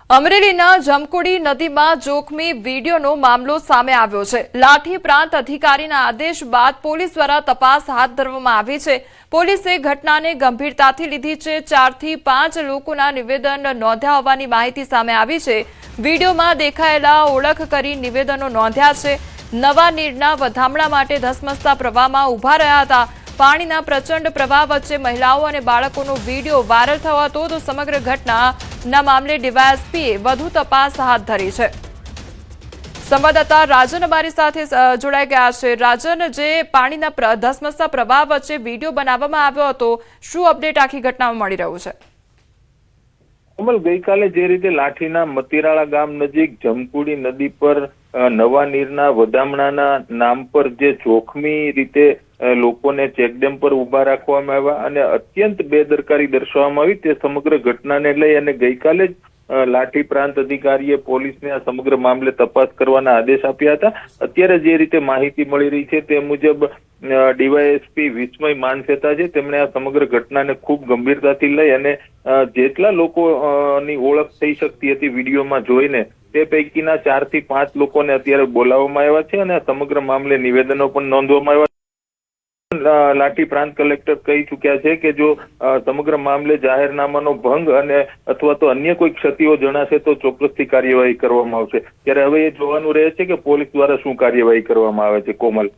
અમરેલીના જમકુડી નદીમાં જોખમી વીડિયોનો મામલો સામે આવ્યો છે। લાઠી પ્રાંત અધિકારીના આદેશ બાદ પોલીસ દ્વારા તપાસ હાથ ધરવામાં આવી છે। પોલીસે ઘટનાને ગંભીરતાથી લીધી છે। 4 થી 5 લોકોના નિવેદન નોંધ્યા હોવાની માહિતી સામે આવી છે। વીડિયોમાં દેખાયેલા ઓળખ કરી નિવેદનો નોંધ્યા છે। નવા નીરના વધામણા માટે ધસમસતા પ્રવાહમાં ઊભા રહ્યા હતા। પાણીના પ્રચંડ પ્રવાહ વચ્ચે મહિલાઓ અને બાળકોનો વીડિયો વાયરલ થયો હતો। તો સમગ્ર ઘટનાના મામલે ડીવાયએસપીએ વધુ તપાસ હાથ ધરી છે। સંવાદદાતા રાજન અમારી સાથે જોડાઈ ગયા છે। રાજન, જે પાણીના ધસમસતા પ્રવાહ વચ્ચે વીડિયો બનાવવામાં આવ્યો હતો, શું અપડેટ આખી ઘટનામાં મળી રહ્યું છે? કમલ, ગઈકાલે જે રીતે લાઠીના મતીરાળા ગામ નજીક જમકુડી નદી પર નવા નીરના વધામણાના નામ પર જે જોખમી રીતે લોકોને ચેકડેમ પર ઉભા રાખવામાં આવ્યા અને અત્યંત બેદરકારી દર્શાવવામાં આવી, તે સમગ્ર ઘટનાને લઈ અને ગઈકાલે જ લાઠી પ્રાંત અધિકારીએ પોલીસને આ સમગ્ર મામલે તપાસ કરવાના આદેશ આપ્યા હતા। અત્યારે જે રીતે માહિતી મળી રહી છે તે મુજબ ડીવાયએસપી વિસ્મય માનસેતા છે, તેમણે આ સમગ્ર ઘટનાને ખૂબ ગંભીરતાથી લઈ અને જેટલા લોકોની ઓળખ થઈ શકતી હતી વિડીયોમાં જોઈને, તે પૈકીના 4 થી 5 લોકોને અત્યારે બોલાવવામાં આવ્યા છે અને આ સમગ્ર મામલે નિવેદનો પણ નોંધવામાં આવ્યા। લાઠી પ્રાંત કલેક્ટર કહી ચુક્યા છે કે જો સમગ્ર મામલે જાહેરનામાનો ભંગ અને અથવા તો અન્ય કોઈ ક્ષતિઓ જણાશે તો ચોક્કસથી કાર્યવાહી કરવામાં આવશે। ત્યારે હવે એ જોવાનું રહે છે કે પોલીસ દ્વારા શું કાર્યવાહી કરવામાં આવે છે। કોમલ।